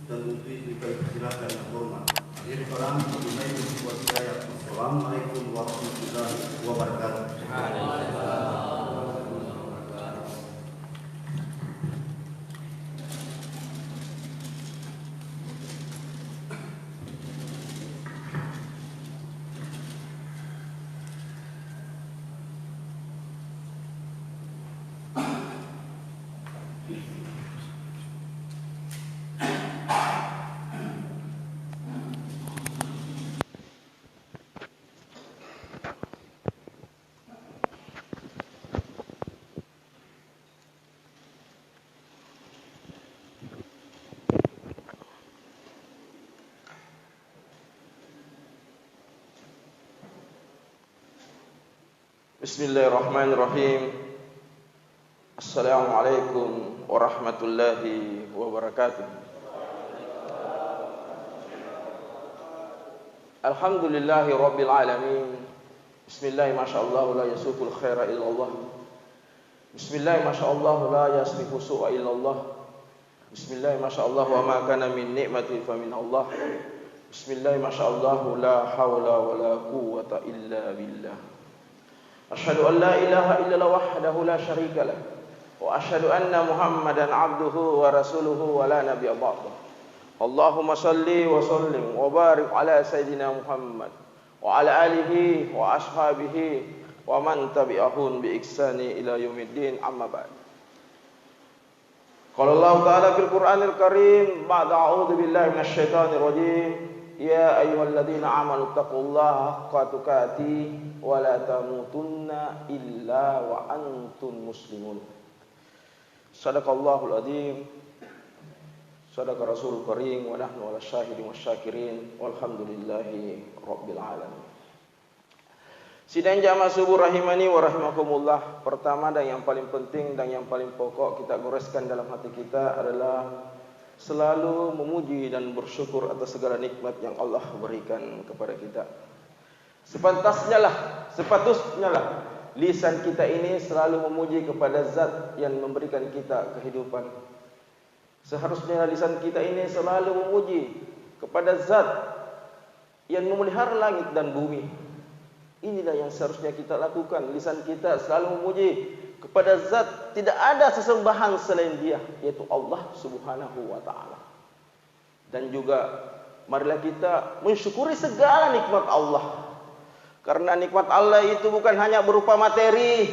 dan untuk itu kita silakan hormat. Akhir kalam wabillahi wa hidayah. Assalamualaikum warahmatullahi wabarakatuh. Bismillahirrahmanirrahim. Assalamualaikum warahmatullahi wabarakatuh. Alhamdulillahi rabbil alamin. Bismillah masyaallah la yasuqul khaira illallah. Bismillah masyaallah la yasbiqu su'a illallah. Bismillah masyaallah wa ma kana min ni'matin fa min Allah. Bismillah masyaallah la haula wa la quwwata illa billah. Asyhadu an la ilaha illallah wahdahu la syarika lah wa asyhadu anna Muhammadan abduhu wa rasuluhu wa la nabiyya ba'dahu. Allahumma shalli wa sallim wa barik ala sayyidina Muhammad wa ala alihi wa ashabihi wa man tabi'ahum bi ihsani ila yaumiddin, amma ba'd. Qala Allah ta'ala fil Qur'anil Karim ba'da a'udzu billahi minasy syaithanir rajim. Ya ayyuhalladzina amanu taqullaha haqqa tuqatih wa la tamutunna illa wa antum muslimun. Sadaqallahul adzim. Sadaqa rasulul karim wa nahnu ala syahidin wasyakirin walhamdulillahi rabbil alamin. Sidang jamaah subuh rahimani wa rahimakumullah. Pertama dan yang paling penting dan yang paling pokok kita goreskan dalam hati kita adalah selalu memuji dan bersyukur atas segala nikmat yang Allah berikan kepada kita. Sepatutnya lah lisan kita ini selalu memuji kepada zat yang memberikan kita kehidupan. Seharusnya lisan kita ini selalu memuji kepada zat yang memelihara langit dan bumi. Inilah yang seharusnya kita lakukan. Lisan kita selalu memuji kepada zat tidak ada sesembahan selain Dia, yaitu Allah Subhanahu wa taala. Dan juga marilah kita mensyukuri segala nikmat Allah. Karena nikmat Allah itu bukan hanya berupa materi,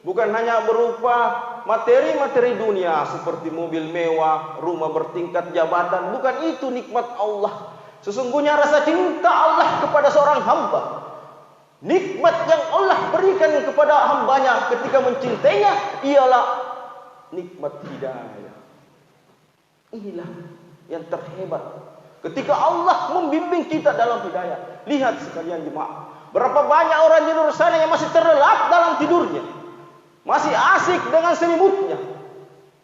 bukan hanya berupa materi-materi dunia seperti mobil mewah, rumah bertingkat, jabatan. Bukan itu nikmat Allah. Sesungguhnya rasa cinta Allah kepada seorang hamba, nikmat yang Allah berikan kepada hambanya ketika mencintainya ialah nikmat hidayah. Inilah yang terhebat ketika Allah membimbing kita dalam hidayah. Lihat sekalian jemaah, berapa banyak orang di luar sana yang masih terlelap dalam tidurnya, masih asik dengan selimutnya.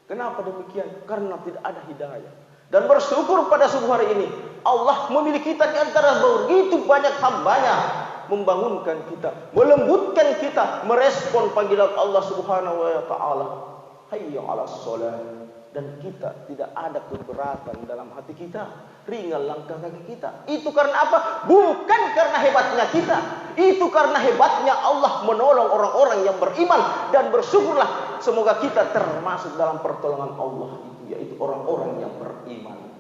Kenapa demikian? Karena tidak ada hidayah. Dan bersyukur pada subuh hari ini Allah memilih kita di antara begitu banyak hambanya, membangunkan kita, melembutkan kita, merespon panggilan Allah Subhanahu wa taala. Hayya 'alas shalah. Dan kita tidak ada keberatan dalam hati kita, ringan langkah kaki kita. Itu karena apa? Bukan karena hebatnya kita. Itu karena hebatnya Allah menolong orang-orang yang beriman. Dan bersyukurlah semoga kita termasuk dalam pertolongan Allah itu, yaitu orang-orang yang beriman.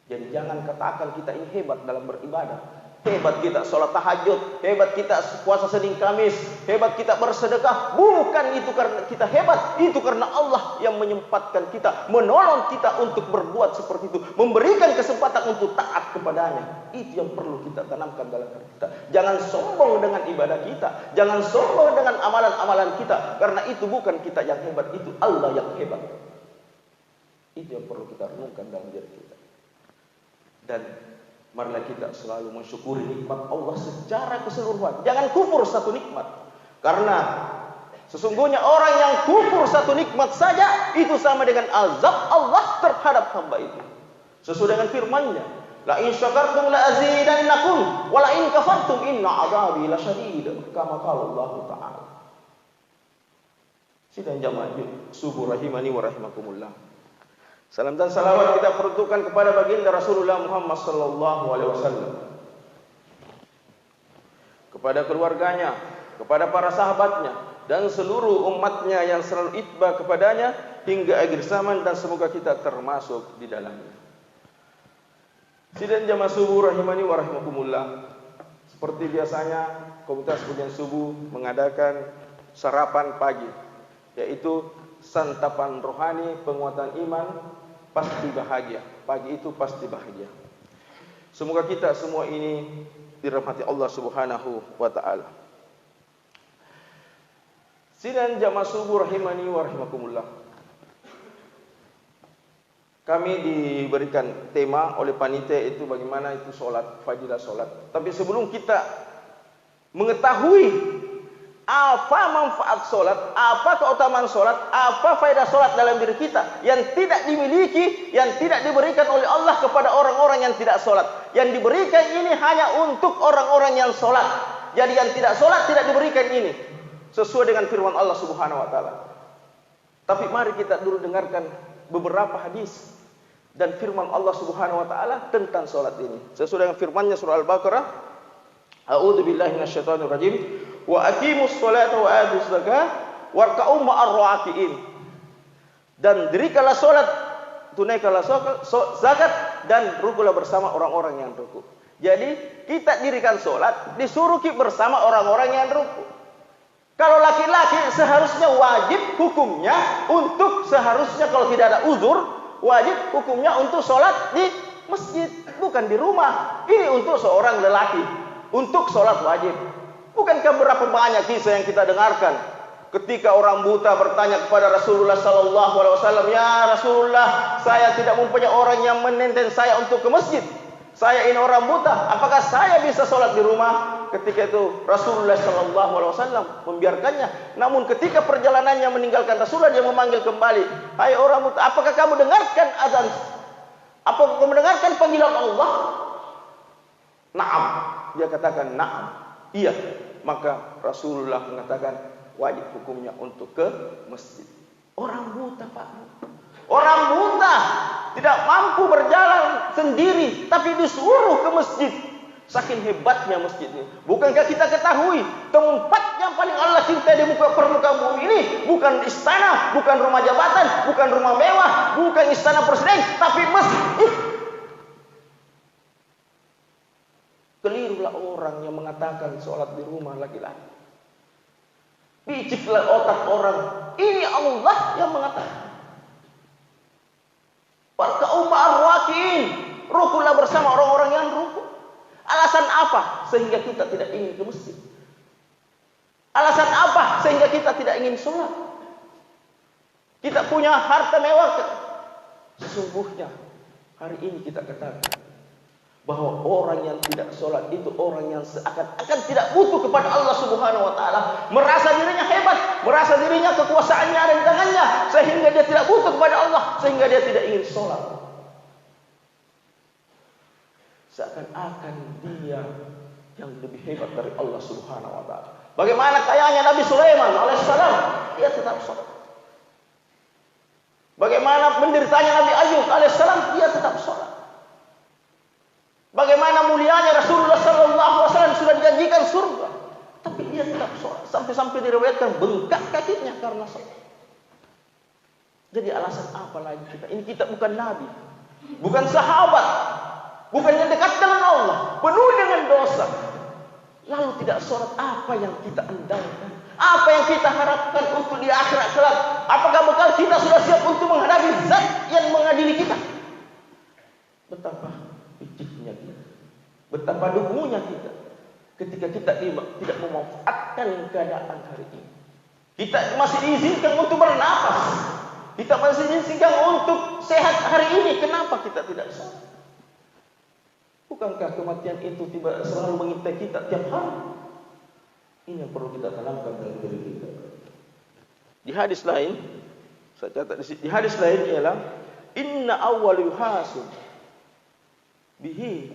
Jadi jangan katakan kita ini hebat dalam beribadah. Hebat kita sholat tahajud, hebat kita puasa Senin Kamis, hebat kita bersedekah. Bukan itu karena kita hebat, itu karena Allah yang menyempatkan kita, menolong kita untuk berbuat seperti itu, memberikan kesempatan untuk taat kepadanya. Itu yang perlu kita tanamkan dalam hati kita. Jangan sombong dengan ibadah kita, jangan sombong dengan amalan-amalan kita, karena itu bukan kita yang hebat, itu Allah yang hebat. Itu yang perlu kita renungkan dalam diri kita. Dan marilah kita selalu mensyukuri nikmat Allah secara keseluruhan. Jangan kufur satu nikmat. Karena sesungguhnya orang yang kufur satu nikmat saja itu sama dengan azab Allah terhadap hamba itu. Sesuai dengan firman-Nya, la in syakartum la azidannakum wa la in kafartum inna 'adzabi lasyadid. Kama qala Allah Ta'ala. Sidang jamaah subuh rahimani wa rahimakumullah. Salam dan salawat kita peruntukkan kepada baginda Rasulullah Muhammad sallallahu alaihi wasallam, kepada keluarganya, kepada para sahabatnya, dan seluruh umatnya yang selalu itba kepadanya hingga akhir zaman, dan semoga kita termasuk di dalamnya. Sidang jamaah subuh rahimani wa rahimakumullah. Seperti biasanya, Komunitas Pujian Subuh mengadakan sarapan pagi, yaitu santapan rohani, penguatan iman, pasti bahagia. Pagi itu pasti bahagia. Semoga kita semua ini dirahmati Allah Subhanahu wa taala. Sidang jamaah subuh rahimani wa rahimakumullah. Kami diberikan tema oleh panitia itu bagaimana itu solat, fadilah solat. Tapi sebelum kita mengetahui apa manfaat solat, apa keutamaan solat, apa faedah solat dalam diri kita yang tidak dimiliki, yang tidak diberikan oleh Allah kepada orang-orang yang tidak solat. Yang diberikan ini hanya untuk orang-orang yang solat. Jadi yang tidak solat tidak diberikan ini, sesuai dengan firman Allah Subhanahu wa taala. Tapi mari kita dulu dengarkan beberapa hadis dan firman Allah Subhanahu wa taala tentang salat ini. Sesuai dengan firman-Nya surah Al-Baqarah, A'udzubillahi minasyaitonir rajim, wa aqimus sholata wa atuz zakah warka'u ma'ar raki'in. Dan dirikanlah salat, tunaikanlah zakat, dan rukulah bersama orang-orang yang ruku. Jadi kita dirikan salat, disuruh bersama orang-orang yang ruku. Kalau laki-laki seharusnya wajib hukumnya untuk, seharusnya kalau tidak ada uzur, wajib hukumnya untuk sholat di masjid, bukan di rumah. Ini untuk seorang lelaki, untuk sholat wajib. Bukankah berapa banyak kisah yang kita dengarkan ketika orang buta bertanya kepada Rasulullah sallallahu alaihi wasallam, "Ya Rasulullah, saya tidak mempunyai orang yang menenten saya untuk ke masjid. Saya ini orang buta, apakah saya bisa sholat di rumah?" Ketika itu Rasulullah sallallahu alaihi wasallam membiarkannya. Namun ketika perjalanannya meninggalkan Rasulullah, dia memanggil kembali, "Hai orang buta, apakah kamu dengarkan azan? Apakah kamu mendengarkan panggilan Allah?" "Na'am." Dia katakan, "Na'am." Iya. Maka Rasulullah mengatakan wajib hukumnya untuk ke masjid. Orang buta, Pak. Orang buta tidak mampu berjalan sendiri, tapi disuruh ke masjid. Saking hebatnya masjid ini. Bukankah kita ketahui tempat yang paling Allah cintai di muka permukaan bumi ini bukan istana, bukan rumah jabatan, bukan rumah mewah, bukan istana presiden, tapi masjid. Kelirulah orang yang mengatakan sholat di rumah laki-laki. Piciklah otak orang. Ini Allah yang mengatakan, "Warka'u ma'ar raki'in." Rukulah bersama orang-orang yang ruku. Alasan apa sehingga kita tidak ingin ke masjid? Alasan apa sehingga kita tidak ingin sholat? Kita punya harta mewah. Sesungguhnya hari ini kita katakan bahwa orang yang tidak sholat itu orang yang seakan-akan tidak butuh kepada Allah Subhanahu wa taala, merasa dirinya hebat, merasa dirinya kekuasaannya ada di tangannya, sehingga dia tidak butuh kepada Allah, sehingga dia tidak ingin sholat. Seakan-akan dia yang lebih hebat dari Allah Subhanahu wa taala. Bagaimana kayanya Nabi Sulaiman alaihissalam, dia tetap sholat. Bagaimana menderitanya Nabi Ayub alaihissalam, dia tetap sholat. Bagaimana mulianya Rasulullah sallallahu alaihi wasallam, sudah dijanjikan surga, tapi dia tetap sholat. Sampai-sampai diriwayatkan bengkak kakinya karena sholat. Jadi alasan apa lagi kita? Ini kita bukan nabi, bukan sahabat, bukannya dekat dengan Allah, penuh dengan dosa. Lalu tidak sholat, apa yang kita andalkan? Apa yang kita harapkan untuk di akhirat kelak? Apakah bekal kita sudah siap untuk menghadapi zat yang mengadili kita? Betapa piciknya kita, betapa dungunya kita ketika kita tidak memanfaatkan keadaan hari ini. Kita masih diizinkan untuk bernapas, kita masih diizinkan untuk sehat hari ini. Kenapa kita tidak sholat? Bukankah kematian itu tiba selalu mengintai kita tiap hari? Ini yang perlu kita tanamkan dalam diri kita. Di hadis lain, saya catat di hadis lain ialah inna awwal yuhasab bihi,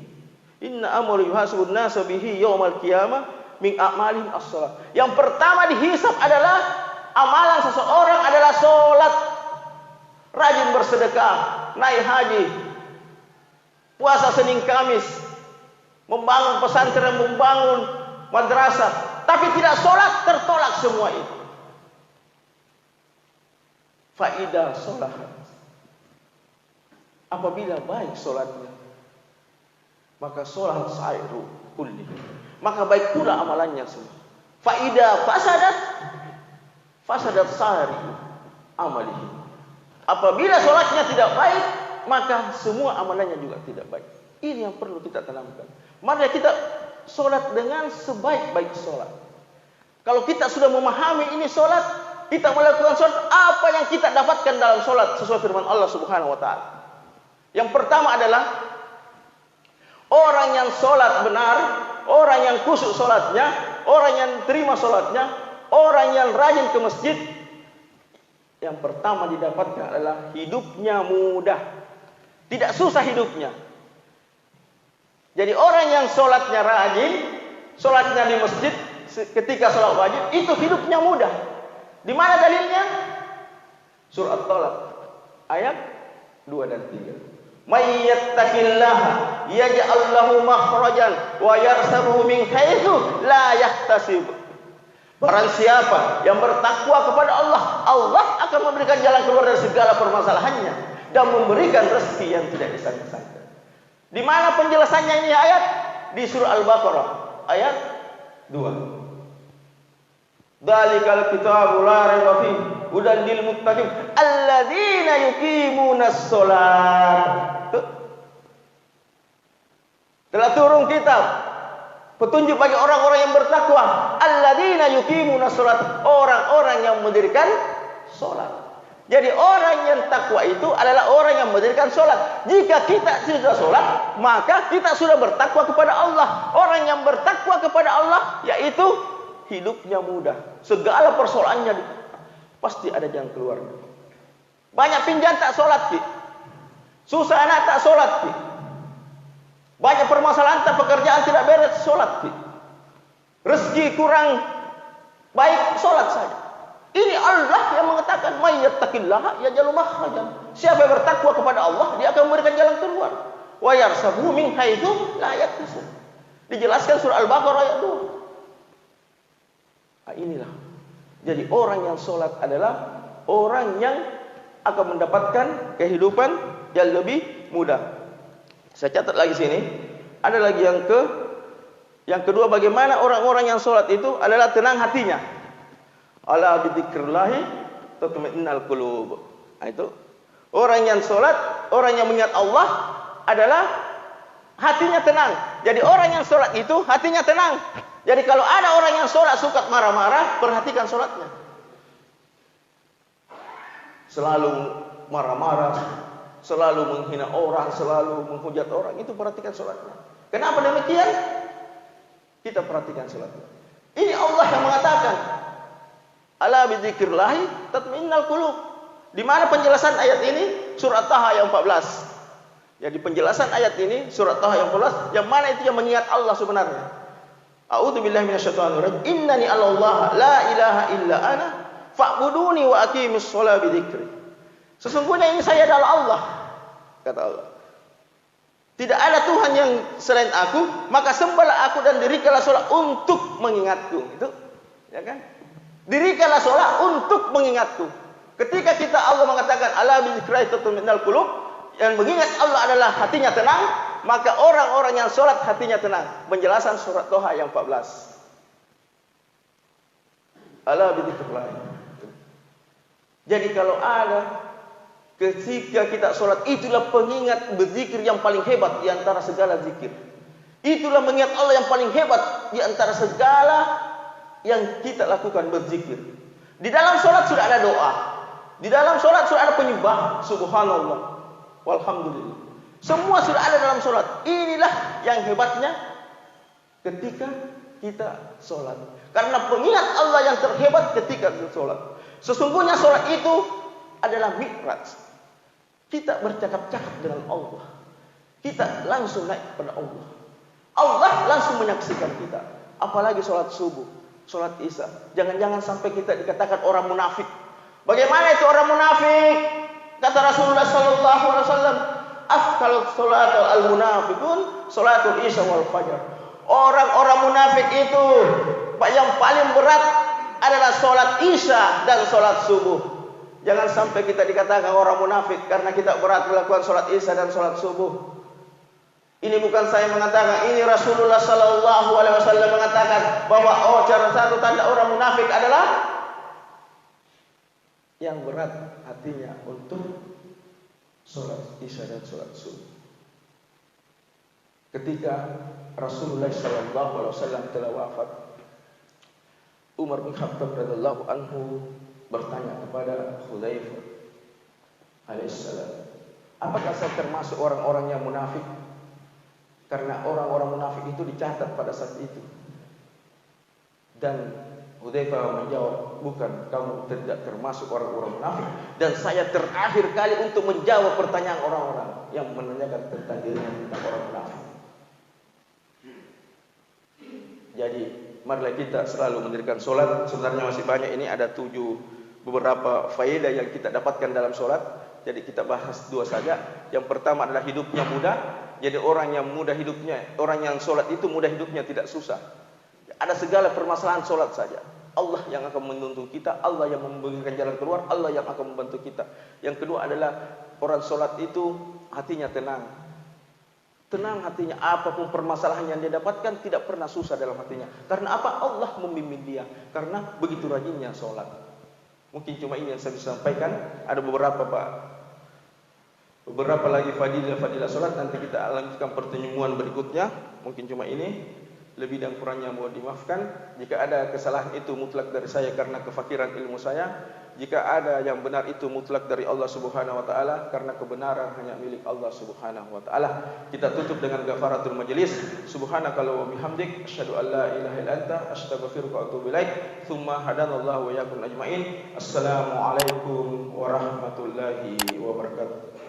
inna awwal yuhasabun nasa bihi yaumal qiyamah min a'malin as-shalah. Yang pertama dihisab adalah amalan seseorang adalah salat, rajin bersedekah, naik haji, puasa Senin Kamis, membangun pesantren, membangun madrasah, tapi tidak sholat, tertolak semua itu. Faidah sholat, apabila baik sholatnya, maka sholat sairu kulli, maka baik pula amalannya semua. Faidah fasadat sari amalihi. Apabila sholatnya tidak baik, maka semua amalannya juga tidak baik. Ini yang perlu kita tanamkan. Mari kita sholat dengan sebaik-baik sholat. Kalau kita sudah memahami ini sholat, kita melakukan sholat, apa yang kita dapatkan dalam sholat sesuai firman Allah Subhanahu wa ta'ala. Yang pertama adalah orang yang sholat benar, orang yang khusyuk sholatnya, orang yang terima sholatnya, orang yang rajin ke masjid, yang pertama didapatkan adalah hidupnya mudah, tidak susah hidupnya. Jadi orang yang sholatnya rajin, sholatnya di masjid, ketika sholat wajib, itu hidupnya mudah. Di mana dalilnya? Surah At-Talaq ayat 2 dan 3. May yattaqillaha yaj'al lahu makhrajan wa yarzuqhu min haitsu la yahtasib. Barang siapa yang bertakwa kepada Allah, Allah akan memberikan jalan keluar dari segala permasalahannya dan memberikan rezeki yang tidak disangka-sangka. Di mana penjelasannya ini ayat? Di surah Al-Baqarah ayat 2. Dzalikal kitabu la raiba fihi hudan lil muttaqin alladzina yuqimunas shalah. Telah turun kitab petunjuk bagi orang-orang yang bertakwa, alladzina yuqimunas shalah, orang-orang yang mendirikan salat. Jadi orang yang takwa itu adalah orang yang mendirikan salat. Jika kita sudah salat, maka kita sudah bertakwa kepada Allah. Orang yang bertakwa kepada Allah yaitu hidupnya mudah. Segala persoalannya pasti ada jalan keluar. Banyak pinjam tak sholat, Ki. Susah anak tak sholat, Ki. Banyak permasalahan tak, pekerjaan tidak beres, sholat, Ki. Rezeki kurang baik, sholat saja. Ini Allah yang mengatakan may yattaqillaha yaj'al makhrajan. Siapa yang bertakwa kepada Allah, dia akan memberikan jalan keluar. Wa yarzuqhu min haitsu la yahtasib. Dijelaskan surah Al-Baqarah ayat 2. Nah, inilah. Jadi orang yang sholat adalah orang yang akan mendapatkan kehidupan yang lebih mudah. Saya catat lagi sini. Ada lagi yang kedua, bagaimana orang-orang yang sholat itu adalah tenang hatinya. Ala bidzikrillahi tatma'innul qulub. Nah, itu orang yang sholat, orang yang mengingat Allah adalah hatinya tenang. Jadi orang yang sholat itu hatinya tenang. Jadi kalau ada orang yang sholat suka marah-marah, perhatikan sholatnya. Selalu marah-marah, selalu menghina orang, selalu menghujat orang, itu perhatikan sholatnya. Kenapa demikian? Kita perhatikan sholatnya. Ini Allah yang mengatakan, ala bidzikrillahi tatma'innul qulub. Di mana penjelasan ayat ini? Surah Taha ayat 14. Jadi penjelasan ayat ini surah Taha ayat 14, yang mana itu yang mengingat Allah sebenarnya. A'udzubillahi minasyaitonir rajim. Innani Allah la ilaha illa ana fa'buduni wa aqimis shalah bidzikri. Sesungguhnya ini saya adalah Allah, kata Allah. Tidak ada Tuhan yang selain aku, maka sembahlah aku dan dirikanlah salat untuk mengingatku. Itu, ya kan? Dirikanlah salat untuk mengingatku. Ketika kita Allah mengatakan ala bidzikri tatma'innul qulub, yang mengingat Allah adalah hatinya tenang, maka orang-orang yang sholat hatinya tenang. Penjelasan surat Toha yang 14. Ala bidzikrillah. Jadi kalau ada ketika kita sholat, itulah pengingat berzikir yang paling hebat di antara segala zikir. Itulah mengingat Allah yang paling hebat di antara segala yang kita lakukan berzikir. Di dalam sholat sudah ada doa. Di dalam sholat sudah ada penyembahan. Subhanallah, walhamdulillah. Semua sudah ada dalam sholat. Inilah yang hebatnya ketika kita sholat. Karena pengingat Allah yang terhebat ketika kita sholat. Sesungguhnya sholat itu adalah mi'raj. Kita bercakap-cakap dengan Allah. Kita langsung naik kepada Allah. Allah langsung menyaksikan kita. Apalagi sholat subuh, sholat isya. Jangan-jangan sampai kita dikatakan orang munafik. Bagaimana itu orang munafik? Kata kata Rasulullah sallallahu alaihi wasallam, afdal salatul al-munafiqun salatul isya wal fajar. Orang-orang munafik itu yang paling berat adalah salat isya dan salat subuh. Jangan sampai kita dikatakan orang munafik karena kita berat melakukan salat isya dan salat subuh. Ini bukan saya mengatakan, ini Rasulullah sallallahu alaihi wasallam mengatakan bahwa cara satu tanda orang munafik adalah yang berat hatinya untuk salat isya dan salat subuh. Ketika Rasulullah sallallahu alaihi wasallam telah wafat, Umar bin Khattab radhiyallahu anhu bertanya kepada Hudzaifah alaihissalam, apakah saya termasuk orang-orang yang munafik? Karena orang-orang munafik itu dicatat pada saat itu. Dan Hudzaifah menjawab, bukan, kamu tidak termasuk orang-orang munafik. Dan saya terakhir kali untuk menjawab pertanyaan orang-orang yang menanyakan tentang dirinya tentang orang munafik. Jadi marilah kita selalu mendirikan sholat. Sebenarnya masih banyak, ini ada 7 beberapa faedah yang kita dapatkan dalam sholat. Jadi kita bahas 2 saja. Yang pertama adalah hidupnya mudah. Jadi orang yang mudah hidupnya, orang yang sholat itu mudah hidupnya, tidak susah. Ada segala permasalahan sholat saja. Allah yang akan menuntun kita, Allah yang memberikan jalan keluar, Allah yang akan membantu kita. Yang kedua adalah orang sholat itu hatinya tenang. Tenang hatinya, apapun permasalahan yang dia dapatkan tidak pernah susah dalam hatinya. Karena apa? Allah membimbing dia. Karena begitu rajinnya sholat. Mungkin cuma ini yang saya bisa sampaikan. Ada beberapa lagi fadilah sholat. Nanti kita lanjutkan pertemuan berikutnya. Mungkin cuma ini. Lebih dan kurangnya mohon dimaafkan. Jika ada kesalahan itu mutlak dari saya karena kefakiran ilmu saya. Jika ada yang benar itu mutlak dari Allah Subhanahu wa taala, karena kebenaran hanya milik Allah Subhanahu wa taala. Kita tutup dengan ghafaratul majlis. Subhanakallahumma wa bihamdik asyhadu an la ilaha illa anta astaghfiruka wa atubu ilaik. Tsumma hadanallahu wa iyyakum ajmain. Assalamualaikum warahmatullahi wabarakatuh.